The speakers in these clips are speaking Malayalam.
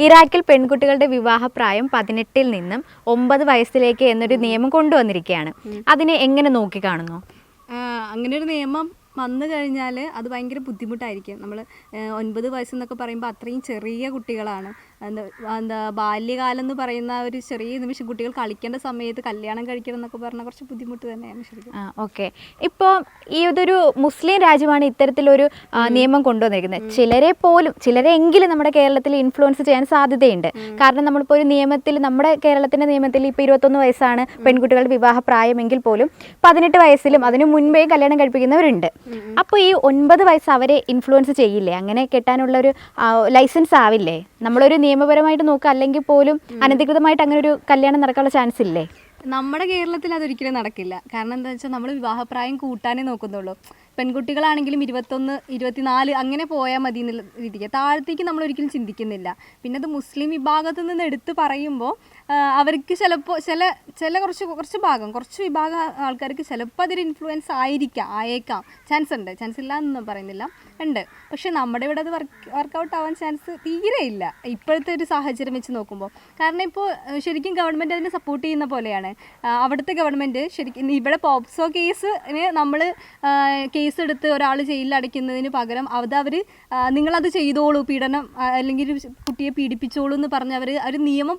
ഇറാഖിൽ പെൺകുട്ടികളുടെ വിവാഹപ്രായം 18-ൽ നിന്നും 9 വയസ്സിലേക്ക് എന്നൊരു നിയമം കൊണ്ടുവന്നിരിക്കുകയാണ്. അതിനെ എങ്ങനെ നോക്കിക്കാണുന്നു? അങ്ങനെ ഒരു നിയമം വന്നു കഴിഞ്ഞാൽ അത് ഭയങ്കര ബുദ്ധിമുട്ടായിരിക്കും. നമ്മൾ 9 വയസ്സെന്നൊക്കെ പറയുമ്പോൾ അത്രയും ചെറിയ കുട്ടികളാണ്. എന്താ ബാല്യകാലം എന്ന് പറയുന്ന ഒരു ചെറിയ നിമിഷം കുട്ടികൾ കളിക്കേണ്ട സമയത്ത് കല്യാണം കഴിക്കണം എന്നൊക്കെ പറഞ്ഞാൽ കുറച്ച് ബുദ്ധിമുട്ട് തന്നെയാണ് ശരിക്കും. ഓക്കെ. ഇപ്പോൾ ഈ ഇതൊരു മുസ്ലിം രാജ്യമാണ് ഇത്തരത്തിലൊരു നിയമം കൊണ്ടുവന്നിരിക്കുന്നത്. ചിലരെങ്കിലും നമ്മുടെ കേരളത്തിൽ ഇൻഫ്ലുവൻസ് ചെയ്യാൻ സാധ്യതയുണ്ട്. കാരണം നമ്മളിപ്പോൾ ഒരു നിയമത്തിൽ, നമ്മുടെ കേരളത്തിൻ്റെ നിയമത്തിൽ ഇപ്പോൾ 21 വയസ്സാണ് പെൺകുട്ടികളുടെ വിവാഹ പ്രായമെങ്കിൽ പോലും 18 വയസ്സിലും അതിനു മുൻപേ കല്യാണം കഴിപ്പിക്കുന്നവരുണ്ട്. അപ്പോൾ ഈ 9 വയസ്സ് അവരെ ഇൻഫ്ലുവൻസ് ചെയ്യില്ലേ? അങ്ങനെ കെട്ടാനുള്ള ഒരു ലൈസൻസ് ആവില്ലേ? നമ്മളൊരു നിയമപരമായിട്ട് നോക്കുക, അല്ലെങ്കിൽ പോലും അനധികൃതമായിട്ട് അങ്ങനെ ഒരു കല്യാണം നടക്കാനുള്ള ചാൻസ് ഇല്ലേ? നമ്മുടെ കേരളത്തിൽ അതൊരിക്കലും നടക്കില്ല. കാരണം എന്താ വെച്ചാൽ നമ്മൾ വിവാഹപ്രായം കൂട്ടാനേ നോക്കുന്നുള്ളൂ. പെൺകുട്ടികളാണെങ്കിലും 21, 24 അങ്ങനെ പോയാൽ മതി എന്നുള്ള രീതിക്ക് താഴത്തേക്ക് നമ്മൾ ഒരിക്കലും ചിന്തിക്കുന്നില്ല. പിന്നെ അത് മുസ്ലിം വിഭാഗത്തിൽ നിന്ന് എടുത്ത് പറയുമ്പോൾ അവർക്ക് ചിലപ്പോൾ കുറച്ച് വിഭാഗം ആൾക്കാർക്ക് ചിലപ്പോൾ അതൊരു ഇൻഫ്ലുവൻസ് ആയേക്കാം. ചാൻസ് ഉണ്ട്, ചാൻസ് ഇല്ല എന്നൊന്നും പറയുന്നില്ല, ഉണ്ട്. പക്ഷേ നമ്മുടെ ഇവിടെ അത് വർക്കൗട്ട് ആവാൻ ചാൻസ് തീരെ ഇല്ല ഇപ്പോഴത്തെ ഒരു സാഹചര്യം വെച്ച് നോക്കുമ്പോൾ. കാരണം ഇപ്പോൾ ശരിക്കും ഗവൺമെൻറ് അതിനെ സപ്പോർട്ട് ചെയ്യുന്ന പോലെയാണ്. അവിടുത്തെ ഗവൺമെൻറ് ശരിക്കും ഇവിടെ പോക്സോ കേസിന് നമ്മൾ കേസ് എടുത്ത് ഒരാൾ ജയിലിൽ അടയ്ക്കുന്നതിന് പകരം അവർ നിങ്ങളത് ചെയ്തോളൂ, പീഡനം അല്ലെങ്കിൽ ഒരു കുട്ടിയെ പീഡിപ്പിച്ചോളൂ എന്ന് പറഞ്ഞ് അവർ ഒരു നിയമം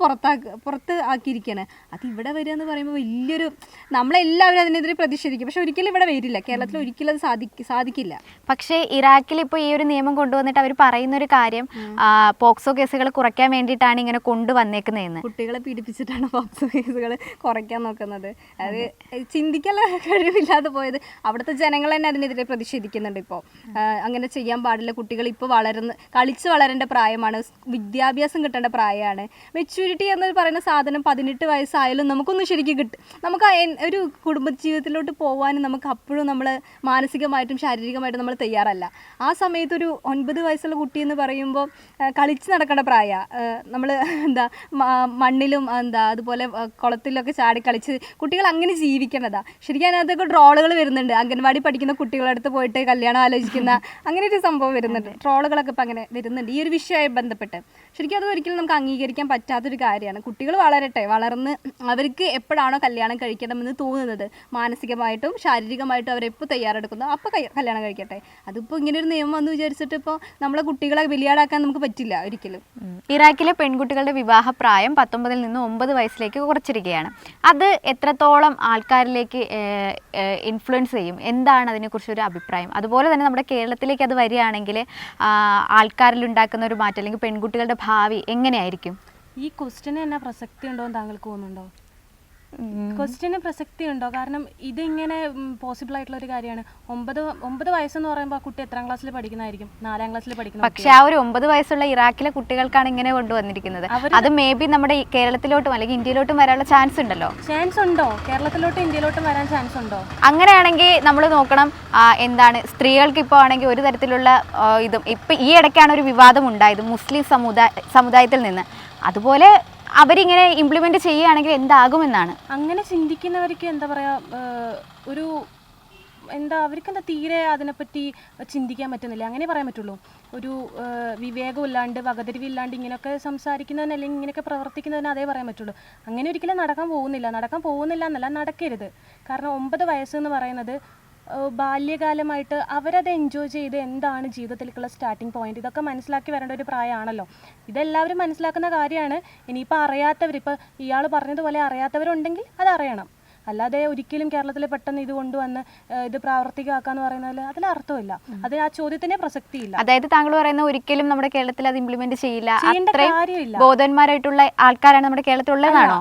പുറത്ത് ആക്കിയിരിക്കുകയാണ്. അത് ഇവിടെ വരിക എന്ന് പറയുമ്പോൾ വലിയൊരു, നമ്മളെല്ലാവരും അതിനെതിരെ പ്രതിഷേധിക്കും. പക്ഷെ ഒരിക്കലും ഇവിടെ വരില്ല, കേരളത്തിൽ ഒരിക്കലും അത് സാധിക്കില്ല. പക്ഷേ ഇറാഖിൽ ഇപ്പോൾ ഈ ഒരു നിയമം കൊണ്ടുവന്നിട്ട് അവർ പറയുന്നൊരു കാര്യം, പോക്സോ കേസുകൾ കുറയ്ക്കാൻ വേണ്ടിയിട്ടാണ് ഇങ്ങനെ കൊണ്ടുവന്നേക്കുന്നതെന്ന്. കുട്ടികളെ പീഡിപ്പിച്ചിട്ടാണ് പോക്സോ കേസുകൾ കുറയ്ക്കാൻ നോക്കുന്നത്. അത് ചിന്തിക്കാനുള്ള കഴിവില്ലാതെ പോയത്. അവിടുത്തെ ജനങ്ങൾ തന്നെ അതിനെതിരെ പ്രതിഷേധിക്കുന്നുണ്ട്. ഇപ്പോൾ അങ്ങനെ ചെയ്യാൻ പാടില്ല, കുട്ടികൾ ഇപ്പോൾ കളിച്ച് വളരേണ്ട പ്രായമാണ്, വിദ്യാഭ്യാസം കിട്ടേണ്ട പ്രായമാണ്. മെച്യൂരിറ്റി എന്ന് പറയുന്ന സാധനം 18 വയസ്സായാലും നമുക്കൊന്നും ശരിക്കും കിട്ടും. നമുക്ക് ഒരു കുടുംബജീവിതത്തിലോട്ട് പോകാനും നമുക്ക് അപ്പോഴും നമ്മൾ മാനസികമായിട്ടും ശാരീരികമായിട്ടും നമ്മൾ തയ്യാറല്ല. ആ സമയത്ത് ഒരു 9 വയസ്സുള്ള കുട്ടി എന്ന് പറയുമ്പോൾ കളിച്ച് നടക്കേണ്ട പ്രായമാണ്. നമ്മൾ മണ്ണിലും അതുപോലെ കുളത്തിലൊക്കെ ചാടി കളിച്ച് കുട്ടികൾ അങ്ങനെ ജീവിക്കേണ്ടതാണ്. ശരിക്കും അതിനകത്തൊക്കെ ട്രോളുകൾ വരുന്നുണ്ട്. അംഗൻവാടി പഠിക്കുന്ന കുട്ടികളുടെ അടുത്ത് പോയിട്ട് കല്യാണം ആലോചിക്കുന്ന അങ്ങനെ ഒരു സംഭവം വരുന്നുണ്ട്. ട്രോളുകളൊക്കെ ഇപ്പം അങ്ങനെ വരുന്നുണ്ട് ഈ ഒരു വിഷയമായി ബന്ധപ്പെട്ട്. ശരിക്കും അത് ഒരിക്കലും നമുക്ക് അംഗീകരിക്കാൻ പറ്റാത്തൊരു കാര്യമാണ്. കുട്ടികൾ വളർന്ന് അവർക്ക് എപ്പോഴാണോ കല്യാണം കഴിക്കണമെന്ന് തോന്നുന്നത്, മാനസികമായിട്ടും ശാരീരികമായിട്ടും അവരെപ്പോൾ തയ്യാറെടുക്കുന്നു അപ്പോൾ കല്യാണം കഴിക്കട്ടെ. അതിപ്പോൾ ഇങ്ങനെ ഒരു നിയമം വന്ന് വിചാരിച്ചിട്ട് ഇപ്പോൾ നമ്മളെ കുട്ടികളെ ബലിയാടാക്കാൻ നമുക്ക് പറ്റില്ല ഒരിക്കലും. ഇറാഖിലെ പെൺകുട്ടികളുടെ വിവാഹ പ്രായം 19-ൽ നിന്ന് 9 വയസ്സിലേക്ക് കുറച്ചിരിക്കുകയാണ്. അത് എത്രത്തോളം ആൾക്കാരിലേക്ക് ഇൻഫ്ലുവൻസ് ചെയ്യും? എന്താണ് അതിനെക്കുറിച്ചൊരു അഭിപ്രായം? അതുപോലെ തന്നെ നമ്മുടെ കേരളത്തിലേക്ക് അത് വരികയാണെങ്കിൽ ആൾക്കാരിൽ ഉണ്ടാക്കുന്ന ഒരു മാറ്റം, അല്ലെങ്കിൽ പെൺകുട്ടികളുടെ ഭാവി എങ്ങനെയായിരിക്കും? ഈ ക്വസ്റ്റ്യന് തന്നെ പ്രസക്തി ഉണ്ടോ എന്ന് താങ്കൾക്ക് തോന്നുന്നുണ്ടോ? ക്വസ്റ്റ്യന് പ്രസക്തി ഉണ്ടോ? കാരണം ഇതിങ്ങനെ പോസിബിൾ ആയിട്ടുള്ള ഒരു കാര്യമാണ്. 9 വയസ്സെന്ന് പറയുമ്പോൾ ആ കുട്ടി എത്രാം ക്ലാസ്സിൽ പഠിക്കുന്നതായിരിക്കും? 4ാം ക്ലാസ്സിൽ പഠിക്കുന്നത്. പക്ഷെ ആ ഒരു 9 വയസ്സുള്ള ഇറാഖിലെ കുട്ടികൾക്കാണ് ഇങ്ങനെ കൊണ്ടുവന്നിരിക്കുന്നത്. അത് മേ ബി നമ്മുടെ കേരളത്തിലോട്ടും അല്ലെങ്കിൽ ഇന്ത്യയിലോട്ടും വരാനുള്ള ചാൻസ് ഉണ്ടല്ലോ. ചാൻസ് ഉണ്ടോ? കേരളത്തിലോട്ടും ഇന്ത്യയിലോട്ടും വരാൻ ചാൻസ് ഉണ്ടോ? അങ്ങനെയാണെങ്കിൽ നമ്മൾ നോക്കണം, സ്ത്രീകൾക്ക് ഇപ്പോൾ ആണെങ്കിൽ ഒരു തരത്തിലുള്ള ഇതും ഇപ്പം ഈ ഇടയ്ക്കാണ് ഒരു വിവാദം ഉണ്ടായത് മുസ്ലിം സമുദായത്തിൽ നിന്ന്. അതുപോലെ അവരിങ്ങനെ ഇംപ്ലിമെന്റ് ചെയ്യുകയാണെങ്കിൽ എന്താകുമെന്നാണ്. അങ്ങനെ ചിന്തിക്കുന്നവർക്ക് എന്താ പറയുക, അവർക്കെന്താ തീരെ അതിനെപ്പറ്റി ചിന്തിക്കാൻ പറ്റുന്നില്ല, അങ്ങനെ പറയാൻ പറ്റുള്ളൂ. ഒരു വിവേകമില്ലാണ്ട് വകതിരിവില്ലാണ്ട് ഇങ്ങനെയൊക്കെ സംസാരിക്കുന്നതിന് അല്ലെങ്കിൽ ഇങ്ങനെയൊക്കെ പ്രവർത്തിക്കുന്നതിന് അതേ പറയാൻ പറ്റുള്ളൂ. അങ്ങനെ ഒരിക്കലും നടക്കാൻ പോകുന്നില്ല എന്നല്ല, നടക്കരുത്. കാരണം 9 വയസ്സെന്ന് പറയുന്നത് ബാല്യകാലമായിട്ട് അവരത് എൻജോയ് ചെയ്ത് എന്താണ് ജീവിതത്തിലേക്കുള്ള സ്റ്റാർട്ടിങ് പോയിന്റ്, ഇതൊക്കെ മനസ്സിലാക്കി വരേണ്ട ഒരു പ്രായമാണല്ലോ. ഇതെല്ലാവരും മനസ്സിലാക്കുന്ന കാര്യമാണ്. ഇനിയിപ്പോൾ അറിയാത്തവർ, ഇപ്പോൾ ഇയാൾ പറഞ്ഞതുപോലെ അറിയാത്തവരുണ്ടെങ്കിൽ അതറിയണം. അല്ലാതെ ഒരിക്കലും കേരളത്തിൽ പെട്ടെന്ന് ഇത് കൊണ്ടുവന്ന് ഇത് പ്രാവർത്തികമാക്കാന്ന് പറയുന്നതിൽ അതിൽ അർത്ഥമില്ല. അത് ആ ചോദ്യത്തിന്റെ പ്രസക്തിയില്ല. അതായത് താങ്കൾ പറയുന്ന ഒരിക്കലും നമ്മുടെ കേരളത്തിൽ അത് ഇംപ്ലിമെന്റ് ചെയ്യില്ല, ബോധവാന്മാരായിട്ടുള്ള ആൾക്കാരാണ് നമ്മുടെ കേരളത്തിൽ ഉള്ളതാണോ?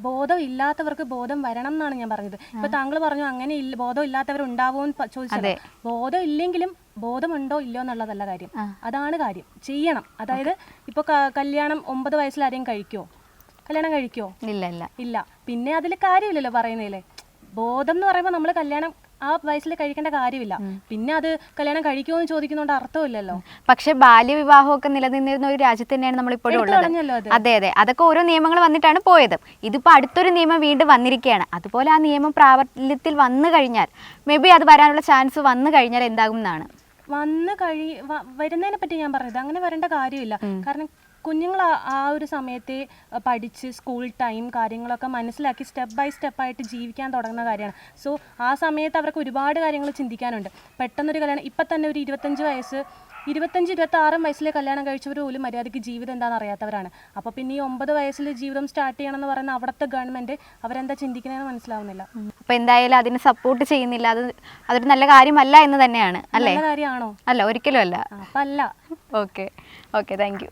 ബോധം ഇല്ലാത്തവർക്ക് ബോധം വരണം എന്നാണ് ഞാൻ പറഞ്ഞത്. ഇപ്പൊ താങ്കൾ പറഞ്ഞു അങ്ങനെ ബോധം ഇല്ലാത്തവരുണ്ടാവുമെന്ന് ചോദിച്ചത്. ബോധം ഇല്ലെങ്കിലും ബോധമുണ്ടോ ഇല്ലയോ എന്നുള്ളതല്ല കാര്യം, അതാണ് കാര്യം. ചെയ്യണം. അതായത് ഇപ്പൊ കല്യാണം 9 വയസ്സിൽ ആരെയും കല്യാണം കഴിക്കോ? ഇല്ല. പിന്നെ അതിൽ കാര്യമില്ലല്ലോ പറയുന്നതില്. ബോധം എന്ന് പറയുമ്പോൾ നമ്മൾ കല്യാണം ആ വയസ്സിൽ കഴിക്കേണ്ട കാര്യമില്ല. പിന്നെ അത് കല്യാണം കഴിക്കുമോ എന്ന് ചോദിക്കുന്നതുകൊണ്ട് അർത്ഥമില്ലല്ലോ. പക്ഷെ ബാല്യവിവാഹമൊക്കെ നിലനിന്നിരുന്ന ഒരു രാജ്യത്ത് തന്നെയാണ് നമ്മളിപ്പോഴും ഉള്ളത്. അതെ, അതൊക്കെ ഓരോ നിയമങ്ങൾ വന്നിട്ടാണ് പോയത്. ഇതിപ്പോൾ അടുത്തൊരു നിയമം വീണ്ടും വന്നിരിക്കുകയാണ്. അതുപോലെ ആ നിയമം പ്രാബല്യത്തിൽ വന്നു കഴിഞ്ഞാൽ, മേ ബി അത് വരാനുള്ള ചാൻസ് വന്നു കഴിഞ്ഞാൽ എന്താകും എന്നാണ്. വരുന്നതിനെ പറ്റി ഞാൻ പറഞ്ഞത് അങ്ങനെ വരേണ്ട കാര്യമില്ല. കാരണം കുഞ്ഞുങ്ങൾ ആ ഒരു സമയത്തെ പഠിച്ച് സ്കൂൾ ടൈം കാര്യങ്ങളൊക്കെ മനസ്സിലാക്കി സ്റ്റെപ്പ് ബൈ സ്റ്റെപ്പായിട്ട് ജീവിക്കാൻ തുടങ്ങുന്ന കാര്യമാണ്. സോ ആ സമയത്ത് അവർക്ക് ഒരുപാട് കാര്യങ്ങൾ ചിന്തിക്കാനുണ്ട്. പെട്ടെന്നൊരു കല്യാണം, ഇപ്പം തന്നെ ഒരു 25-26 വയസ്സിലെ കല്യാണം കഴിച്ചവർ പോലും മര്യാദയ്ക്ക് ജീവിതം എന്താണെന്ന് അറിയാത്തവരാണ്. അപ്പോൾ പിന്നെ ഈ 9 വയസ്സിൽ ജീവിതം സ്റ്റാർട്ട് ചെയ്യണമെന്ന് പറയുന്ന അവിടുത്തെ ഗവൺമെൻറ് അവരെന്താ ചിന്തിക്കുന്നതെന്ന് മനസ്സിലാവുന്നില്ല. അപ്പോൾ എന്തായാലും അതിന് സപ്പോർട്ട് ചെയ്യുന്നില്ല, അതൊരു നല്ല കാര്യമല്ല എന്ന് തന്നെയാണ് അല്ലേ? നല്ല കാര്യമാണോ? അല്ല, ഒരിക്കലും അല്ല. അപ്പം അല്ല. Okay, thank you.